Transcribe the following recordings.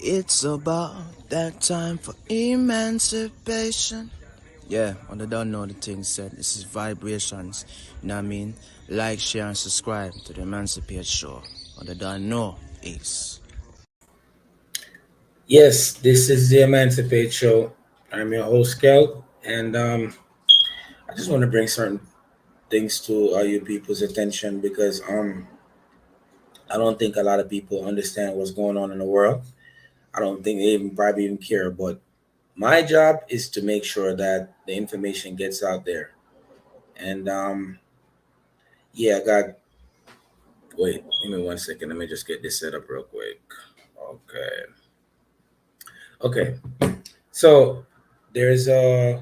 It's about that time for emancipation. Yeah, when they don't know the thing said, this is vibrations. You know what I mean? Like, share, and subscribe to the Emancipate Show. When they don't know, is. Yes, this is the Emancipate Show. I'm your host, Kel, and I just want to bring certain things to you people's attention because I don't think a lot of people understand what's going on in the world. I don't think they even probably even care. But my job is to make sure that the information gets out there. And yeah, I got. Wait, give me 1 second. Let me just get this set up real quick. Okay. Okay. So there's AIDS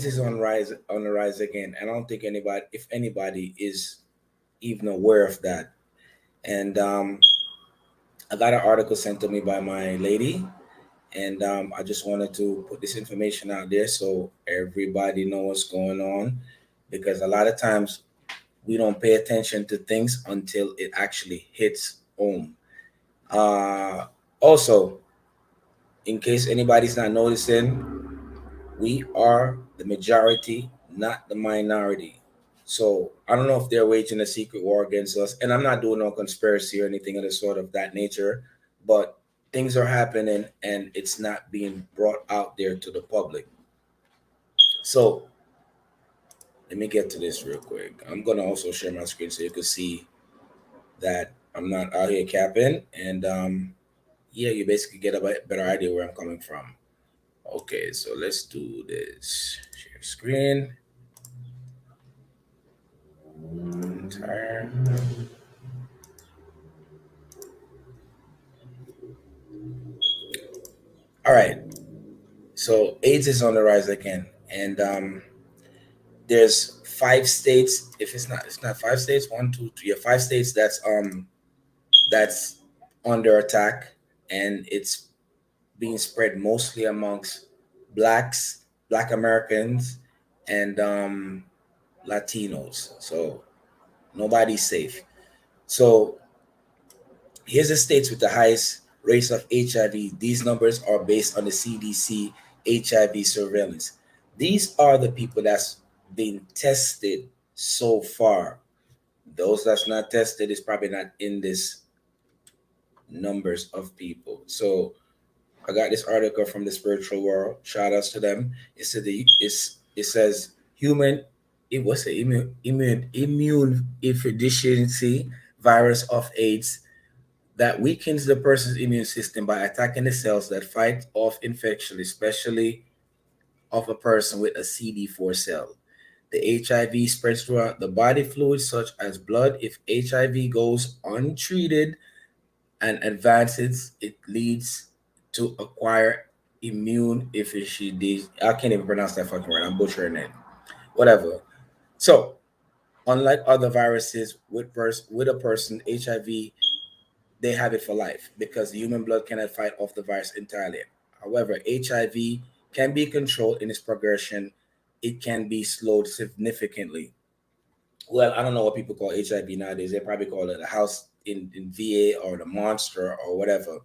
is on the rise again. I don't think anybody, if anybody, is even aware of that. And I got an article sent to me by my lady, and I just wanted to put this information out there so everybody know what's going on, because a lot of times we don't pay attention to things until it actually hits home. Uh, Also, in case anybody's not noticing, we are the majority, not the minority. So I don't know if they're waging a secret war against us. And I'm not doing no conspiracy or anything of the sort of that nature, but things are happening and it's not being brought out there to the public. So let me get to this real quick. I'm gonna also share my screen so you can see that I'm not out here capping, and yeah, you basically get a better idea where I'm coming from. Okay, so let's do this. Share screen. Entire. All right. So AIDS is on the rise again, and there's 5 states. If it's not 5 states. One, two, three. Yeah, 5 states that's under attack, and it's being spread mostly amongst blacks, Black Americans, and Latinos. So nobody's safe. So here's the states with the highest rates of HIV. These numbers are based on the CDC HIV surveillance. These are the people that's been tested so far. Those that's not tested is probably not in this numbers of people. So I got this article from the spiritual world. Shout outs to them. It says human it was a immune deficiency virus of AIDS that weakens the person's immune system by attacking the cells that fight off infection, especially of a person with a CD4 cell. The HIV spreads throughout the body fluids such as blood. If HIV goes untreated and advances, it leads to acquire immune deficiency. I can't even pronounce that fucking word. I'm butchering it. Whatever. So, unlike other viruses with a person, HIV, they have it for life because the human blood cannot fight off the virus entirely. However, HIV can be controlled in its progression. It can be slowed significantly. Well, I don't know what people call HIV nowadays. They probably call it a house in VA or the monster or whatever.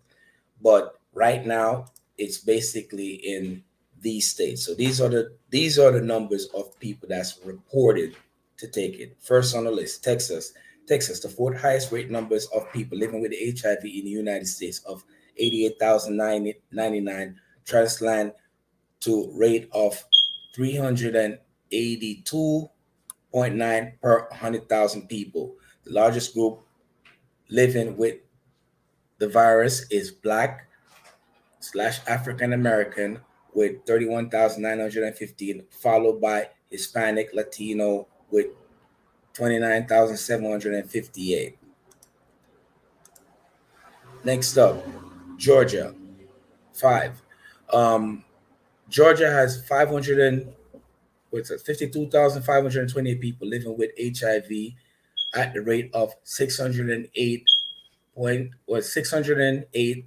But right now, it's basically in these states. So these are the numbers of people that's reported to take it. First on the list, Texas. Texas, the fourth highest rate numbers of people living with HIV in the United States of 88,099 transland to rate of 382.9 per 100,000 people. The largest group living with the virus is Black slash African American with 31,915, followed by Hispanic Latino with 29,758. Next up, Georgia, five. Um, Georgia has 500 and what's it, 52,528 people living with HIV at the rate of 608 point was 608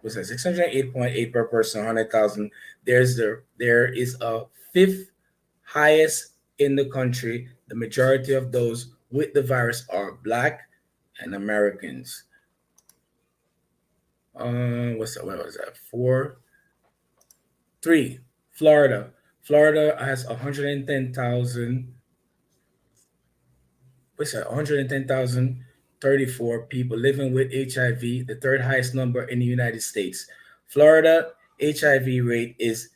was that 608.8 per person, 100,000. There is a fifth highest in the country. The majority of those with the virus are Black and Americans. What's that? What was that? Four, three. Florida. Florida has 110,000. What's that? 110,034 people living with HIV, the third highest number in the United States. Florida HIV rate is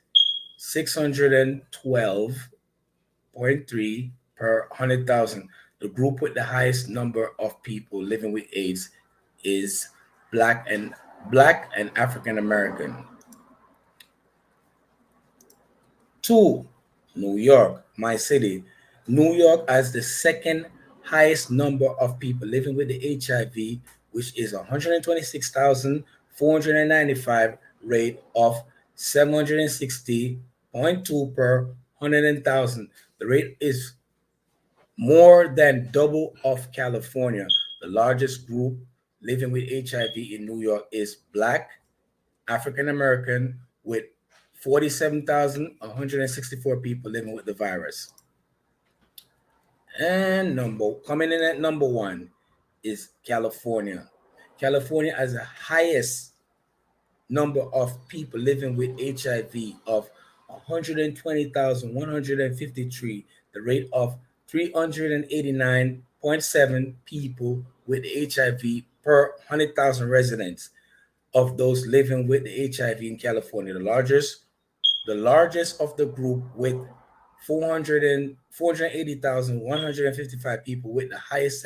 612.3 per 100,000. The group with the highest number of people living with AIDS is black and African American. Two, New York, my city. New York has the second highest number of people living with the HIV, which is 126,495 rate of 760.2 per 100,000. The rate is more than double of California. The largest group living with HIV in New York is Black African American with 47,164 people living with the virus. And coming in at number one is California. California has the highest number of people living with HIV of 120,153, the rate of 389.7 people with HIV per 100,000 residents of those living with the HIV in California. The largest of the group with 480,155 people with the highest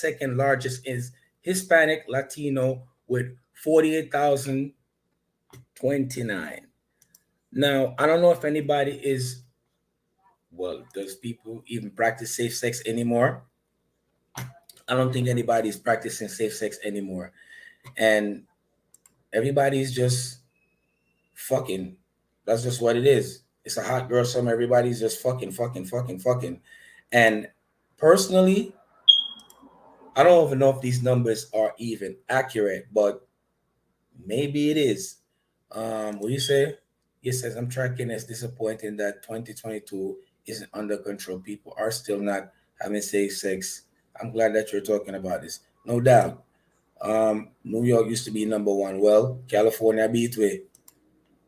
second largest is Hispanic Latino with 48,029. Now, I don't know if anybody does people even practice safe sex anymore? I don't think anybody is practicing safe sex anymore. And everybody's just fucking. That's just what it is. It's a hot girl summer. Everybody's just fucking, fucking, fucking, fucking. And personally, I don't even know if these numbers are even accurate, but maybe it is. What do you say? He says, I'm tracking as disappointing that 2022 isn't under control. People are still not having safe sex. I'm glad that you're talking about this. No doubt. New York used to be number one. Well, California beat way.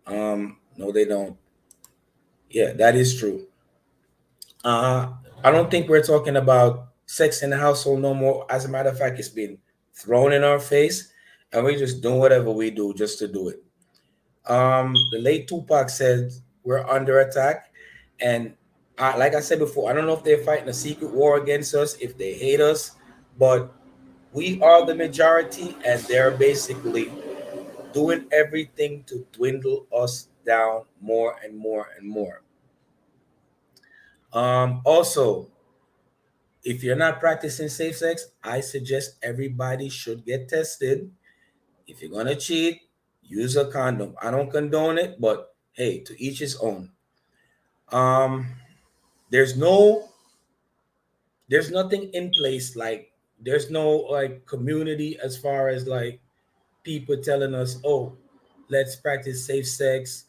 No, they don't. Yeah, that is true. Uh, I don't think we're talking about sex in the household no more. As a matter of fact, it's been thrown in our face, and we're just doing whatever we do just to do it. The late Tupac said we're under attack, and like I said before, I don't know if they're fighting a secret war against us, if they hate us, but we are the majority, and they're basically doing everything to dwindle us down more and more and more. Also, if you're not practicing safe sex, I suggest everybody should get tested. If you're gonna cheat, use a condom. I don't condone it, but hey, to each his own. Um, there's no, there's nothing in place like there's no like community as far as like people telling us, oh, let's practice safe sex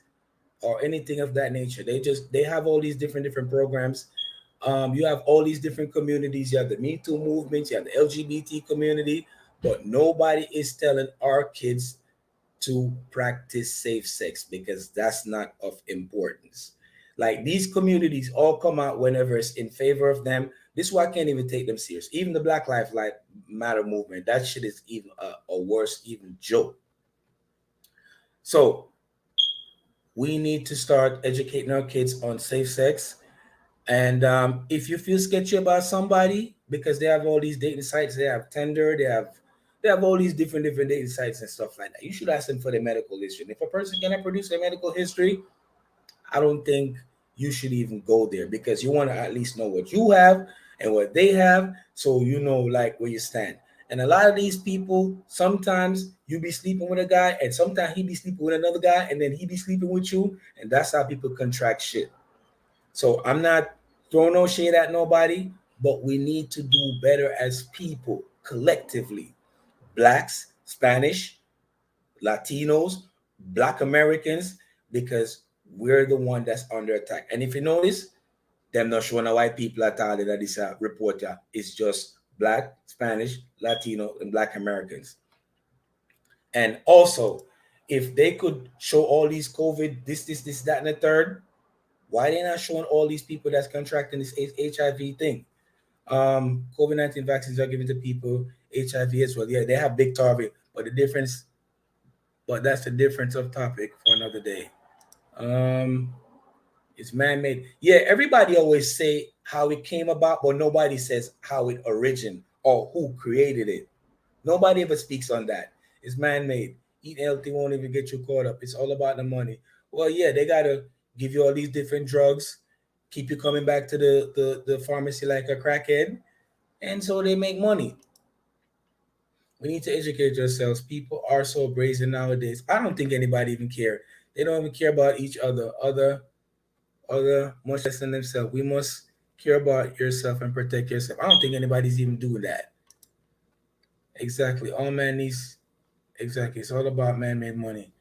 or anything of that nature. They have all these different programs. You have all these different communities. You have the Me Too movement. You have the LGBT community, but nobody is telling our kids to practice safe sex because that's not of importance. Like these communities all come out whenever it's in favor of them. This is why I can't even take them serious. Even the Black Lives Matter movement, that shit is even a worse even joke. So we need to start educating our kids on safe sex. And if you feel sketchy about somebody because they have all these dating sites, they have Tinder, they have all these different dating sites and stuff like that. You should ask them for their medical history. And if a person cannot produce their medical history, I don't think you should even go there because you want to at least know what you have and what they have, so you know like where you stand. And a lot of these people, sometimes you be sleeping with a guy, and sometimes he be sleeping with another guy, and then he be sleeping with you, and that's how people contract shit. So I'm not throwing no shade at nobody, but we need to do better as people collectively. Blacks, Spanish, Latinos, Black Americans, because we're the one that's under attack. And if you notice, them not showing the white people at all that this reporter is just Black, Spanish, Latino, and Black Americans. And also, if they could show all these COVID, this, that, and the third, why they not showing all these people that's contracting this HIV thing? COVID-19 vaccines are given to people HIV as well. Yeah, they have big target, but the difference, but that's the difference of topic for another day. Um, it's man-made. Yeah, everybody always say how it came about, but nobody says how it originated or who created it. Nobody ever speaks on that. It's man-made. Eat healthy won't even get you caught up. It's all about the money. Well, yeah, they gotta give you all these different drugs, keep you coming back to the pharmacy like a crackhead, and so they make money. We need to educate yourselves. People are so brazen nowadays. I don't think anybody even care. They don't even care about each other much less than themselves. We must care about yourself and protect yourself. I don't think anybody's even doing that. Exactly. All man needs exactly. It's all about man-made money.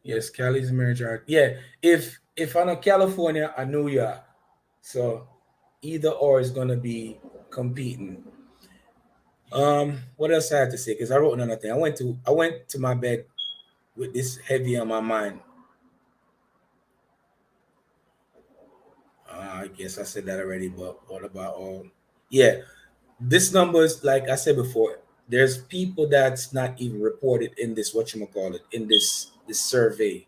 Yes, Cali's marriage art. Yeah. If I'm in California, I New York. So either or is gonna be competing. What else I had to say? Because I wrote another thing. I went to my bed with this heavy on my mind. I guess I said that already, but what about all? Yeah, this numbers, like I said before, there's people that's not even reported in this whatchamacallit, in this survey.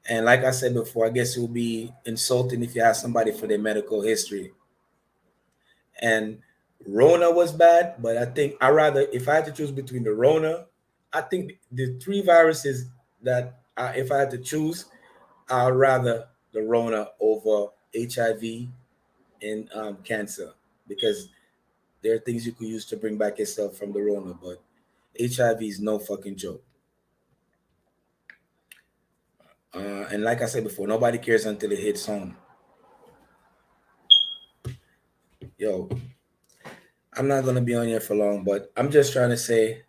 And like I said before, I guess it would be insulting if you ask somebody for their medical history. And Rona was bad, but I think I rather, if I had to choose between the Rona, I think the three viruses that if I had to choose, I'd rather the Rona over HIV and cancer, because there are things you could use to bring back yourself from the Rona, but HIV is no fucking joke. And like I said before, nobody cares until it hits home. Yo, I'm not gonna be on here for long, but I'm just trying to say,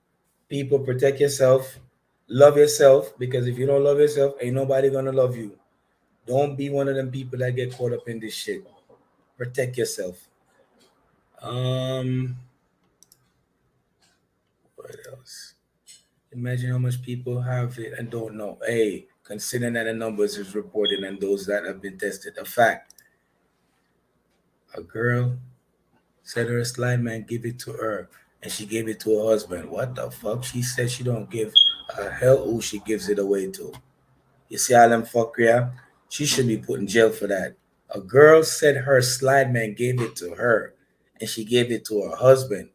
people, protect yourself, love yourself, because if you don't love yourself, ain't nobody gonna love you. Don't be one of them people that get caught up in this shit. Protect yourself. Um, what else? Imagine how much people have it and don't know. Hey, considering that the numbers is reported and those that have been tested, a fact. A girl said her slide man give it to her, and she gave it to her husband. What the fuck? She said she don't give a hell who she gives it away to. You see how them fuck, yeah? She should be put in jail for that. A girl said her slide man gave it to her, and she gave it to her husband,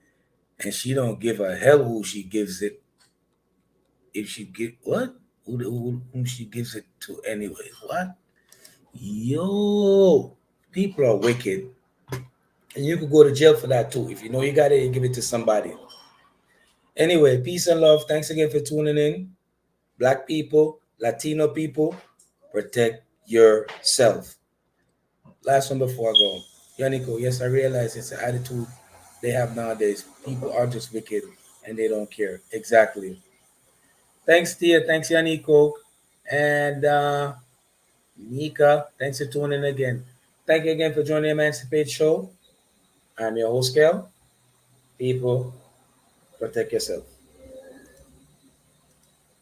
and she don't give a hell who she gives it. If she give what? Whom she gives it to anyway? What? Yo, people are wicked, and you could go to jail for that too. If you know you got it, you give it to somebody. Anyway, peace and love. Thanks again for tuning in. Black people, Latino people, protect yourself. Last one before I go. Yaniko, yes, I realize it's an attitude they have nowadays. People are just wicked and they don't care. Exactly. Thanks, Tia. Thanks, Yaniko. And Nika, thanks for tuning in again. Thank you again for joining the Emancipate Show. I'm your host, Kel. People, protect yourself.